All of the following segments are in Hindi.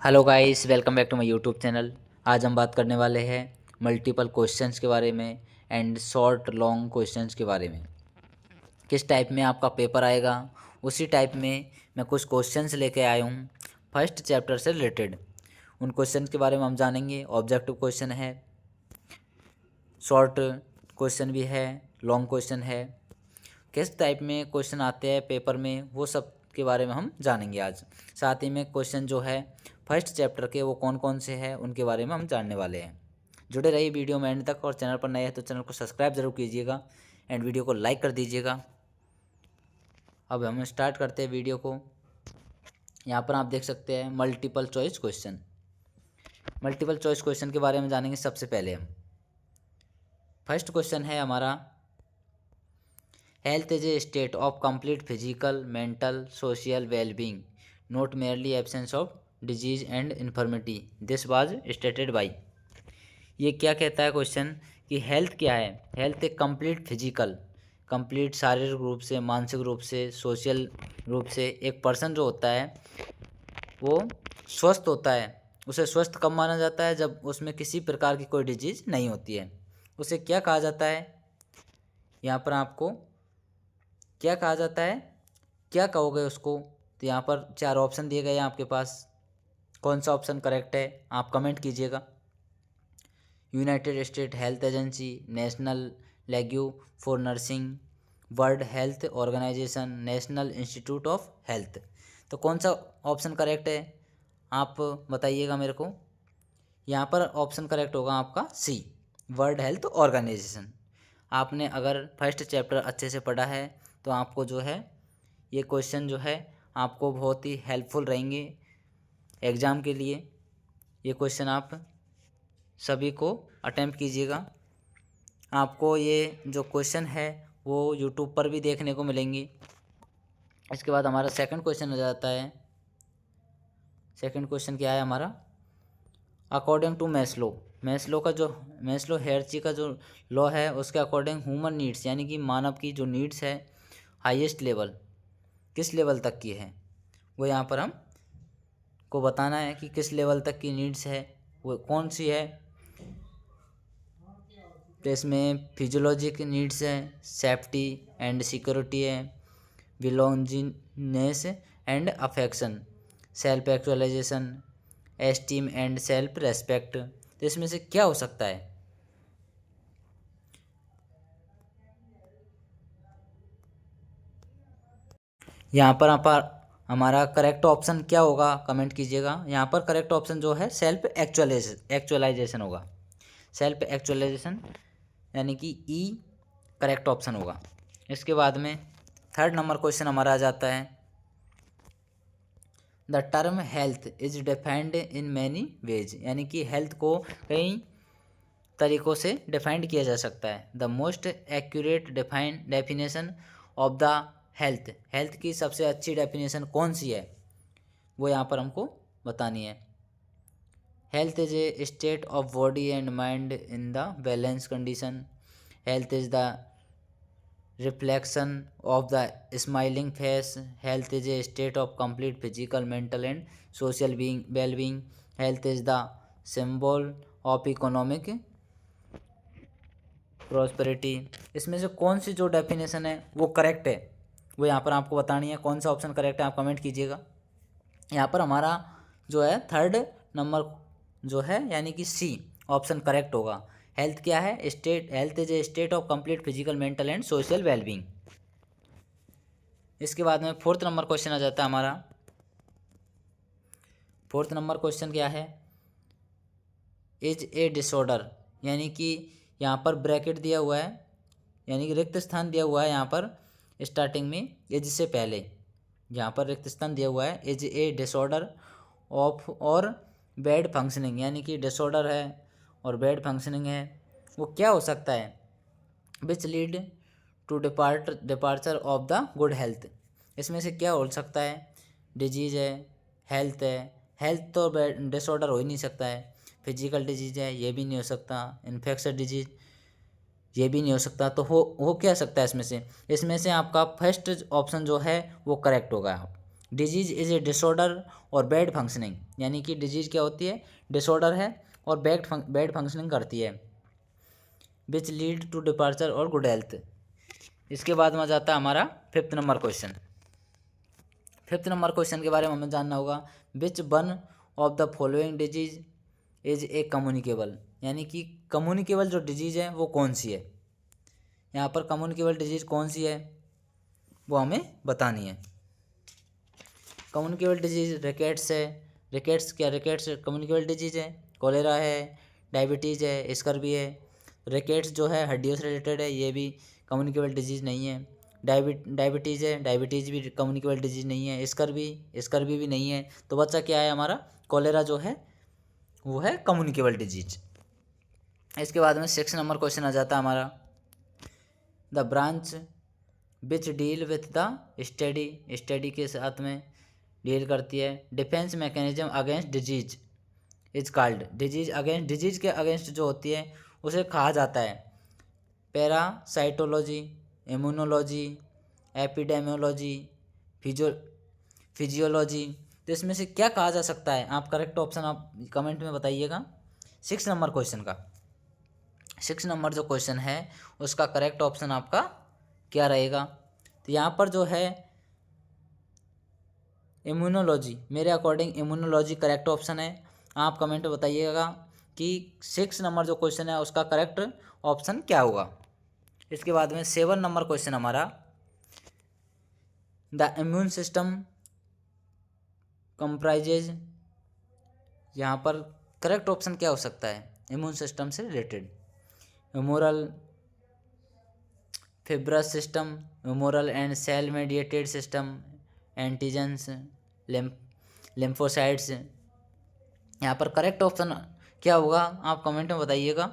Hello guys, welcome back to my YouTube channel. आज हम बात करने वाले हैं मल्टीपल क्वेश्चंस के बारे में एंड शॉर्ट लॉन्ग क्वेश्चंस के बारे में। किस टाइप में आपका पेपर आएगा उसी टाइप में मैं कुछ क्वेश्चंस लेके आया हूँ फर्स्ट चैप्टर से रिलेटेड। उन क्वेश्चन के बारे में हम जानेंगे। ऑब्जेक्टिव क्वेश्चन है, शॉर्ट क्वेश्चन भी है, लॉन्ग क्वेश्चन है। किस टाइप में क्वेश्चन आते हैं पेपर में वो सब के बारे में हम जानेंगे आज। साथ ही में क्वेश्चन जो है फर्स्ट चैप्टर के वो कौन कौन से हैं उनके बारे में हम जानने वाले हैं। जुड़े रहिए वीडियो में एंड तक, और चैनल पर नए हैं तो चैनल को सब्सक्राइब जरूर कीजिएगा एंड वीडियो को लाइक कर दीजिएगा। अब हम स्टार्ट करते हैं वीडियो को। यहाँ पर आप देख सकते हैं multiple choice question. Multiple choice question के बारे में जानेंगे सबसे पहले हम। फर्स्ट क्वेश्चन है हमारा, health is a state of complete physical, mental, social wellbeing, not merely absence of disease and infirmity, this was stated by. ये क्या कहता है क्वेश्चन कि हेल्थ क्या है। हेल्थ एक कंप्लीट फिजिकल, कंप्लीट शारीरिक रूप से, मानसिक रूप से, सोशल रूप से एक पर्सन जो होता है वो स्वस्थ होता है। उसे स्वस्थ कब माना जाता है? जब उसमें किसी प्रकार की कोई डिजीज नहीं होती है। उसे क्या कहा जाता है? यहाँ पर आपको क्या कहा जाता है, क्या कहोगे उसको? तो यहाँ पर 4 ऑप्शन दिए गए हैं आपके पास। कौन सा ऑप्शन करेक्ट है आप कमेंट कीजिएगा। United State Health Agency, National League for Nursing, World Health Organization, National Institute of Health. तो कौन सा ऑप्शन करेक्ट है आप बताइएगा मेरे को। यहाँ पर ऑप्शन करेक्ट होगा आपका सी, वर्ल्ड हेल्थ ऑर्गेनाइजेशन। आपने अगर फर्स्ट चैप्टर अच्छे से पढ़ा है तो आपको जो है ये क्वेश्चन जो है आपको बहुत ही हेल्पफुल रहेंगे एग्ज़ाम के लिए। ये क्वेश्चन आप सभी को अटेम्प्ट कीजिएगा। आपको ये जो क्वेश्चन है वो यूट्यूब पर भी देखने को मिलेंगी। इसके बाद हमारा सेकंड क्वेश्चन हो जाता है। सेकंड क्वेश्चन क्या है हमारा? अकॉर्डिंग टू मैस्लो, मैस्लो हेयरची का जो लॉ है उसके अकॉर्डिंग ह्यूमन नीड्स यानी कि मानव की जो नीड्स है हाईएस्ट लेवल किस लेवल तक की है, वो यहाँ पर हम को बताना है कि किस लेवल तक की नीड्स है वो कौन सी है। तो इसमें फिजियोलॉजिक नीड्स है, सेफ्टी एंड सिक्योरिटी है, belongingness and affection, self actualization, esteem and self respect. तो इसमें से क्या हो सकता है? यहाँ पर हमारा करेक्ट ऑप्शन क्या होगा कमेंट कीजिएगा। यहाँ पर करेक्ट ऑप्शन जो है सेल्फ एक्चुअलाइजेशन होगा। सेल्फ एक्चुअलाइजेशन यानी कि ई करेक्ट ऑप्शन होगा। इसके बाद में थर्ड नंबर क्वेश्चन हमारा आ जाता है, the term health is defined in many ways, यानी कि हेल्थ को कई तरीक़ों से डिफाइंड किया जा सकता है। The most accurate definition of the health, health की सबसे अच्छी डेफिनेशन कौन सी है वो यहाँ पर हमको बतानी है। Health is a state of body and mind in the balance condition. Health is the reflection of the smiling face. Health is a state of complete physical, mental and social wellbeing. Health is the symbol of economic prosperity. इसमें से कौन सी जो डेफिनेशन है वो करेक्ट है वो यहाँ पर आपको बतानी है। कौन सा ऑप्शन करेक्ट है आप कमेंट कीजिएगा। यहाँ पर हमारा जो है थर्ड नंबर जो है यानी कि सी ऑप्शन करेक्ट होगा। हेल्थ क्या है? State, health is a state of complete physical, mental and social wellbeing. इसके बाद में फोर्थ नंबर क्वेश्चन आ जाता है हमारा। फोर्थ नंबर क्वेश्चन क्या है? इज ए डिसऑर्डर, यानी कि यहाँ पर ब्रैकेट दिया हुआ है यानी कि रिक्त स्थान दिया हुआ है यहाँ पर स्टार्टिंग में एज से पहले। यहाँ पर रिक्त स्थान दिया हुआ है इज ए डिसऑर्डर ऑफ और बैड फंक्शनिंग, यानी कि डिसऑर्डर है और बैड फंक्शनिंग है। वो क्या हो सकता है? Which lead to departure of the good health. इसमें से क्या हो सकता है? डिजीज़ है, हेल्थ है। हेल्थ तो डिसऑर्डर हो ही नहीं सकता है। फिजिकल डिजीज़ है ये भी नहीं हो सकता। इन्फेक्शन डिजीज ये भी नहीं हो सकता। तो हो क्या सकता है इसमें से? इसमें से आपका फर्स्ट ऑप्शन जो है वो करेक्ट होगा। आप डिजीज इज ए डिसऑर्डर और बैड फंक्शनिंग, यानी कि डिजीज क्या होती है, डिसऑर्डर है और बैड फंक्शनिंग करती है, विच लीड टू डिपार्चर और गुड हेल्थ। इसके बाद में जाता है हमारा 5th number question. 5th number question के बारे में हमें जानना होगा, which one of the following disease is a communicable, यानी कि कम्युनिकेबल जो डिजीज है वो कौन सी है। यहाँ पर कम्युनिकेबल डिजीज कौन सी है वो हमें बतानी है। कम्युनिकेबल डिजीज रिकेट्स है, रिकेट्स क्या, रिकेट्स कम्युनिकेबल डिजीज है, कोलेरा है, डायबिटीज़ है, स्कर्वी है। रिकेट्स जो है हड्डियों से रिलेटेड है, ये भी कम्युनिकेबल डिजीज़ नहीं है। डायबिटीज़ है, डायबिटीज़ भी कम्युनिकेबल डिजीज़ नहीं है। स्कर्वी भी नहीं है। तो बच्चा क्या है हमारा, कोलेरा जो है वो है कम्युनिकेबल डिजीज। इसके बाद में 6 नंबर क्वेश्चन आ जाता है हमारा, the branch which deal with the study के साथ में डील करती है, defence mechanism against disease is called, disease के अगेंस्ट जो होती है उसे कहा जाता है पैरासाइटोलॉजी, इम्यूनोलॉजी, एपिडेमियोलॉजी, फिजियोलॉजी। तो इसमें से क्या कहा जा सकता है, आप करेक्ट ऑप्शन आप कमेंट में बताइएगा। 6 नंबर क्वेश्चन का 6 नंबर जो क्वेश्चन है उसका करेक्ट ऑप्शन आपका क्या रहेगा। तो यहाँ पर जो है इम्यूनोलॉजी, मेरे अकॉर्डिंग इम्यूनोलॉजी करेक्ट ऑप्शन है। आप कमेंट में बताइएगा कि 6 नंबर जो क्वेश्चन है उसका करेक्ट ऑप्शन क्या होगा। इसके बाद में 7 नंबर क्वेश्चन हमारा, द इम्यून सिस्टम कंप्राइजेज, यहाँ पर करेक्ट ऑप्शन क्या हो सकता है इम्यून सिस्टम से related, humoral fibrous system, humoral and cell mediated system, antigens, lymphocytes. यहाँ पर करेक्ट ऑप्शन क्या होगा आप कमेंट में बताइएगा।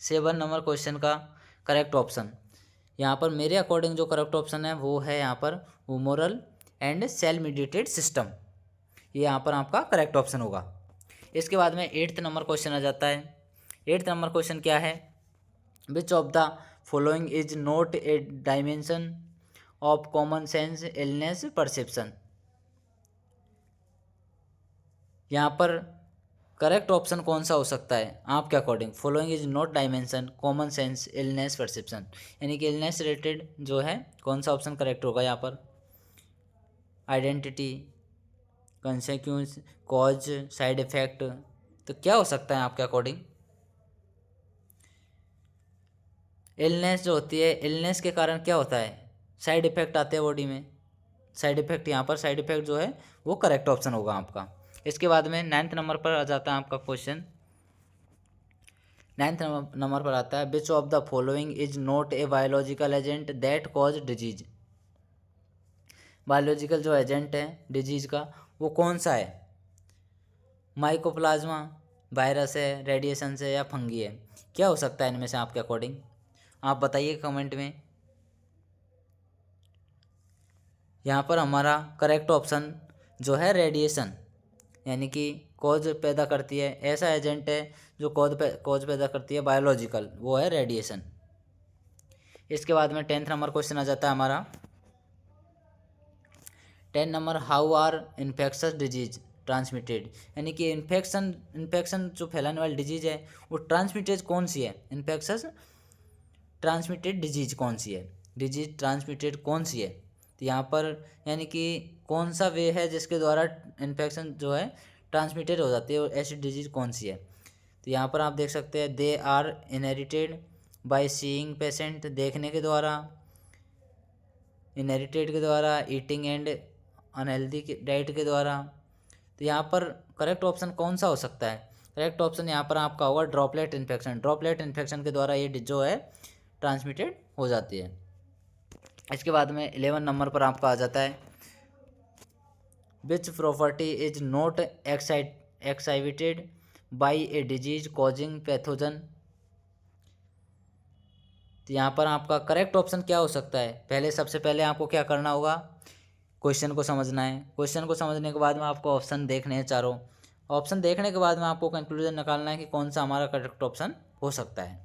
7 नंबर क्वेश्चन का करेक्ट ऑप्शन यहाँ पर मेरे अकॉर्डिंग जो करेक्ट ऑप्शन है वो है यहाँ पर humoral and cell mediated system, ये यहाँ पर आपका करेक्ट ऑप्शन होगा। इसके बाद में 8th नंबर क्वेश्चन आ जाता है। 8th नंबर क्वेश्चन क्या है, which of the following is not a dimension of common sense illness perception. यहाँ पर करेक्ट ऑप्शन कौन सा हो सकता है आपके according, following is not dimension common sense illness perception, यानी कि इलनेस रिलेटेड जो है कौन सा ऑप्शन करेक्ट होगा यहाँ पर, आइडेंटिटी, कंसेक्वेंस, कॉज, साइड इफेक्ट। तो क्या हो सकता है आपके अकॉर्डिंग, इलनेस जो होती है, इलनेस के कारण क्या होता है, साइड इफेक्ट आते हैं बॉडी में, साइड इफेक्ट, यहाँ पर साइड इफेक्ट जो है वो करेक्ट ऑप्शन होगा आपका। इसके बाद में 9th नंबर पर आ जाता है आपका क्वेश्चन। 9th नंबर पर आता है, which of the following is not a biological agent that cause disease. Biological जो एजेंट है डिजीज का वो कौन सा है, माइकोप्लाज्मा, वायरस है, रेडिएशन से, या फंगी है। क्या हो सकता है इनमें से आपके अकॉर्डिंग, आप बताइए कमेंट में। यहाँ पर हमारा करेक्ट ऑप्शन जो है रेडिएशन, यानी कि कॉज पैदा करती है, ऐसा एजेंट है जो कॉज पैदा करती है बायोलॉजिकल, वो है रेडिएशन। इसके बाद में 10th नंबर क्वेश्चन आ जाता है हमारा। 10 number, how are infectious disease transmitted, यानी कि इन्फेक्शन जो फैलाने वाली डिजीज है वो ट्रांसमिटेड कौन सी है, इन्फेक्शस ट्रांसमिटेड डिजीज कौन सी है, डिजीज ट्रांसमिटेड कौन सी है। तो यहाँ पर यानी कि कौन सा वे है जिसके द्वारा इन्फेक्शन जो है ट्रांसमिटेड हो जाती है और ऐसी डिजीज कौन सी है। तो यहाँ पर आप देख सकते हैं, they are inherited by seeing patient, देखने के द्वारा, इनहेरिटेड के द्वारा, ईटिंग एंड अनहेल्दी डाइट के द्वारा। तो यहाँ पर करेक्ट ऑप्शन कौन सा हो सकता है, करेक्ट ऑप्शन यहाँ पर आपका होगा ड्रॉपलेट इन्फेक्शन, ड्रॉपलेट इन्फेक्शन के द्वारा ये जो है ट्रांसमिटेड हो जाती है। इसके बाद में 11 नंबर पर आपका आ जाता है, which property is not excited by a disease causing pathogen. तो यहाँ पर आपका करेक्ट ऑप्शन क्या हो सकता है, सबसे पहले आपको क्या करना होगा, क्वेश्चन को समझना है। क्वेश्चन को समझने के बाद में आपको ऑप्शन देखने हैं चारों, ऑप्शन देखने के बाद में आपको कंक्लूजन निकालना है कि कौन सा हमारा करेक्ट ऑप्शन हो सकता है।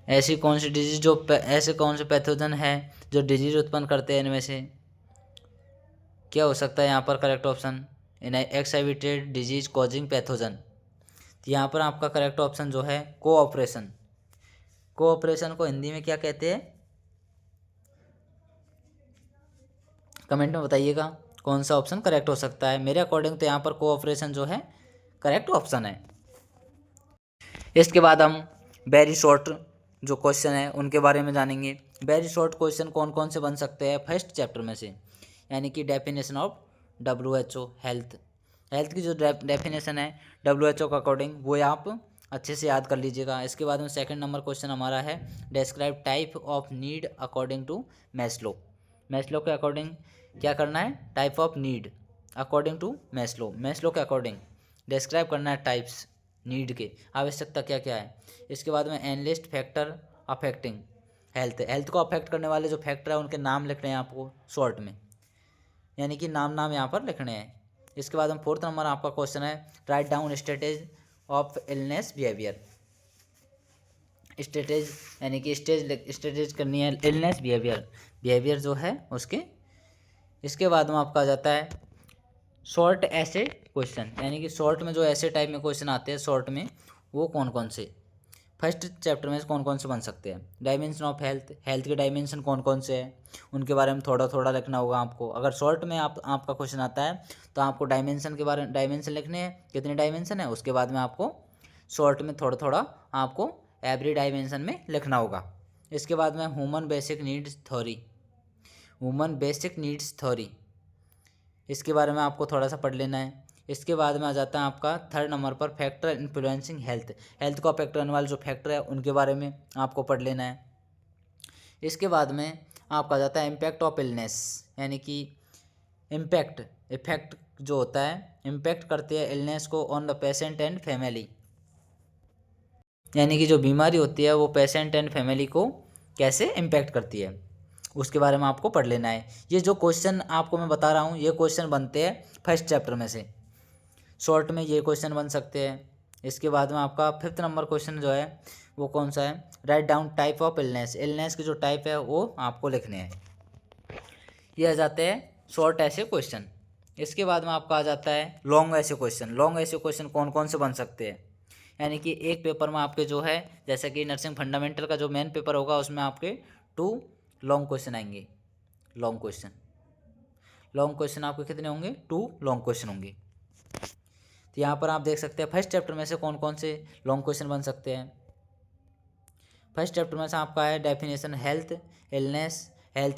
ऐसी कौन सी डिजीज ऐसे कौन से पैथोजन है जो डिजीज उत्पन्न करते हैं? इनमें से क्या हो सकता है यहाँ पर correct option? In excited disease causing pathogen. तो यहाँ पर आपका करेक्ट ऑप्शन जो है कोऑपरेशन। कोऑपरेशन को हिंदी में क्या कहते हैं? कमेंट में बताइएगा कौन सा ऑप्शन करेक्ट हो सकता है। मेरे अकॉर्डिंग तो यहाँ पर कोऑपरेशन जो है करेक्ट ऑप्शन है। इसके बाद हम वेरी शॉर्ट जो क्वेश्चन है उनके बारे में जानेंगे। वेरी शॉर्ट क्वेश्चन कौन कौन से बन सकते हैं फर्स्ट चैप्टर में से, यानी कि definition of WHO health. Health की जो डेफिनेशन है WHO का अकॉर्डिंग वो आप अच्छे से याद कर लीजिएगा। इसके बाद में सेकंड नंबर क्वेश्चन हमारा है describe type of need according to Maslow. Maslow के अकॉर्डिंग क्या करना है? Type of need according to Maslow. Maslow के अकॉर्डिंग डिस्क्राइब करना है टाइप्स नीड के, आवश्यकता क्या क्या है। इसके बाद में enlist factor affecting health. Health को अफेक्ट करने वाले जो फैक्टर है उनके नाम लिखने हैं आपको शॉर्ट में, यानी कि नाम यहाँ पर लिखने हैं। इसके बाद में फोर्थ नंबर आपका क्वेश्चन है write down states of illness behaviour. States यानी कि स्टेटेज करनी है इलनेस बिहेवियर जो है उसके। इसके बाद में आपका आ जाता है शॉर्ट ऐसे क्वेश्चन, यानी कि शॉर्ट में जो ऐसे टाइप में क्वेश्चन आते हैं शॉर्ट में वो कौन कौन से फर्स्ट चैप्टर में कौन कौन से बन सकते हैं। डायमेंशन ऑफ हेल्थ, हेल्थ के डायमेंशन कौन कौन से हैं उनके बारे में थोड़ा थोड़ा लिखना होगा आपको। अगर शॉर्ट में आपका क्वेश्चन आता है तो आपको डायमेंशन के बारे में डायमेंशन लिखने हैं, कितने डायमेंशन है। उसके बाद में आपको शॉर्ट में थोड़ा थोड़ा आपको एवरी डायमेंशन में लिखना होगा। इसके बाद में ह्यूमन बेसिक नीड्स थ्योरी, इसके बारे में आपको थोड़ा सा पढ़ लेना है। इसके बाद में आ जाता है आपका थर्ड नंबर पर फैक्टर इन्फ्लुएंसिंग हेल्थ। हेल्थ को अफेक्ट करने वाले जो फैक्टर है उनके बारे में आपको पढ़ लेना है। इसके बाद में आपका आ जाता है इम्पैक्ट ऑफ इलनेस, यानी कि इफेक्ट जो होता है इम्पैक्ट करती है इलनेस को on the patient and family, यानी कि जो बीमारी होती है वो पेशेंट एंड फैमिली को कैसे इम्पैक्ट करती है उसके बारे में आपको पढ़ लेना है। ये जो क्वेश्चन आपको मैं बता रहा हूँ ये क्वेश्चन बनते हैं फर्स्ट चैप्टर में से, शॉर्ट में ये क्वेश्चन बन सकते हैं। इसके बाद में आपका फिफ्थ नंबर क्वेश्चन जो है वो कौन सा है? Write down type of illness की जो टाइप है वो आपको लिखने हैं। ये आ जाते हैं शॉर्ट ऐसे क्वेश्चन। इसके बाद में आपका आ जाता है लॉन्ग ऐसे क्वेश्चन। लॉन्ग ऐसे क्वेश्चन कौन कौन से बन सकते हैं? यानी कि एक पेपर में आपके जो है जैसे कि नर्सिंग फंडामेंटल का जो मेन पेपर होगा उसमें आपके 2 लॉन्ग क्वेश्चन आएंगे। लॉन्ग क्वेश्चन आपके कितने होंगे? 2 लॉन्ग क्वेश्चन होंगे। तो यहाँ पर आप देख सकते हैं फर्स्ट चैप्टर में से कौन कौन से लॉन्ग क्वेश्चन बन सकते हैं। फर्स्ट चैप्टर में से आपका है डेफिनेशन हेल्थ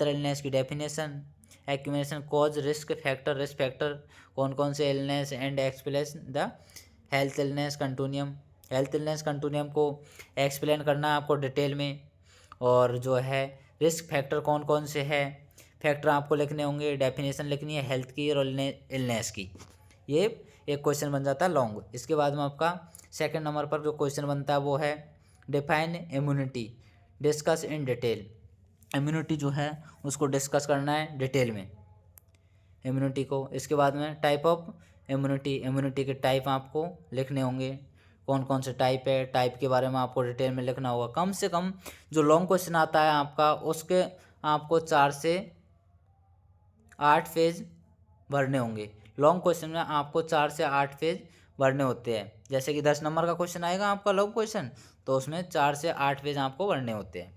और इलनेस की definition, accumulation cause risk factor कौन कौन से illness and explain the health illness continuum को एक्सप्लेन करना है आपको डिटेल में। और जो है रिस्क फैक्टर कौन कौन से है फैक्टर आपको लिखने होंगे, डेफिनेशन लिखनी है हेल्थ की और इलनेस की। ये एक क्वेश्चन बन जाता है लॉन्ग। इसके बाद में आपका सेकंड नंबर पर जो क्वेश्चन बनता है वो है define immunity discuss in detail. Immunity जो है उसको डिस्कस करना है डिटेल में इम्यूनिटी को। इसके बाद में टाइप ऑफ इम्यूनिटी के टाइप आपको लिखने होंगे, कौन कौन से टाइप है, टाइप के बारे में आपको डिटेल में लिखना होगा। कम से कम जो लॉन्ग क्वेश्चन आता है आपका उसके आपको 4 से 8 पेज भरने होंगे। लॉन्ग क्वेश्चन में आपको 4 से 8 पेज भरने होते हैं। जैसे कि 10 नंबर का क्वेश्चन आएगा आपका लॉन्ग क्वेश्चन तो उसमें 4 से 8 पेज आपको भरने होते हैं।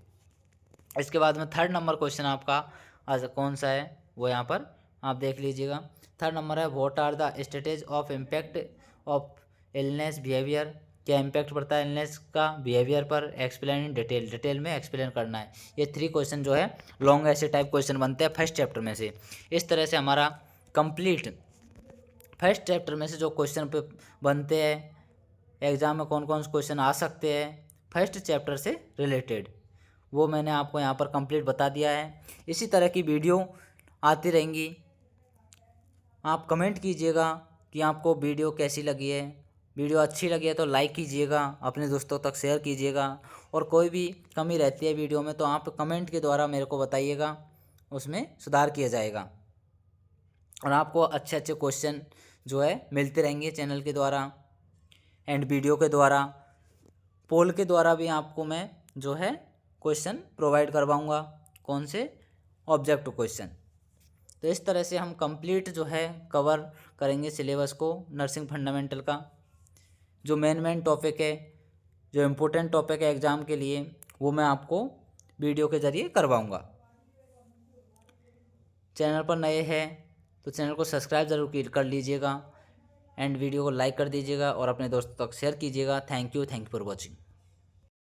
इसके बाद में थर्ड नंबर क्वेश्चन आपका आज कौन सा है वो यहाँ पर आप देख लीजिएगा। थर्ड नंबर है what are the stages of impact of illness behaviour. क्या इम्पैक्ट पड़ता है इलनेस का बिहेवियर पर, एक्सप्लेन इन डिटेल में एक्सप्लेन करना है। ये 3 क्वेश्चन जो है लॉन्ग ऐसे टाइप क्वेश्चन बनते हैं फर्स्ट चैप्टर में से। इस तरह से हमारा कंप्लीट फर्स्ट चैप्टर में से जो क्वेश्चन पे बनते हैं एग्ज़ाम में कौन कौन से क्वेश्चन आ सकते हैं फर्स्ट चैप्टर से रिलेटेड वो मैंने आपको यहाँ पर कंप्लीट बता दिया है। इसी तरह की वीडियो आती रहेंगी। आप कमेंट कीजिएगा कि आपको वीडियो कैसी लगी है। वीडियो अच्छी लगी है तो लाइक कीजिएगा, अपने दोस्तों तक शेयर कीजिएगा और कोई भी कमी रहती है वीडियो में तो आप कमेंट के द्वारा मेरे को बताइएगा, उसमें सुधार किया जाएगा। और आपको अच्छे अच्छे क्वेश्चन जो है मिलते रहेंगे चैनल के द्वारा एंड वीडियो के द्वारा। पोल के द्वारा भी आपको मैं जो है क्वेश्चन प्रोवाइड करवाऊँगा। कौन से? Objective question. तो इस तरह से हम कंप्लीट जो है कवर करेंगे सिलेबस को नर्सिंग फंडामेंटल का। जो मेन टॉपिक है, जो इम्पोर्टेंट टॉपिक है एग्ज़ाम के लिए, वो मैं आपको वीडियो के ज़रिए करवाऊँगा। चैनल पर नए हैं तो चैनल को सब्सक्राइब ज़रूर कर लीजिएगा एंड वीडियो को लाइक कर दीजिएगा और अपने दोस्तों तक शेयर कीजिएगा। Thank you for watching.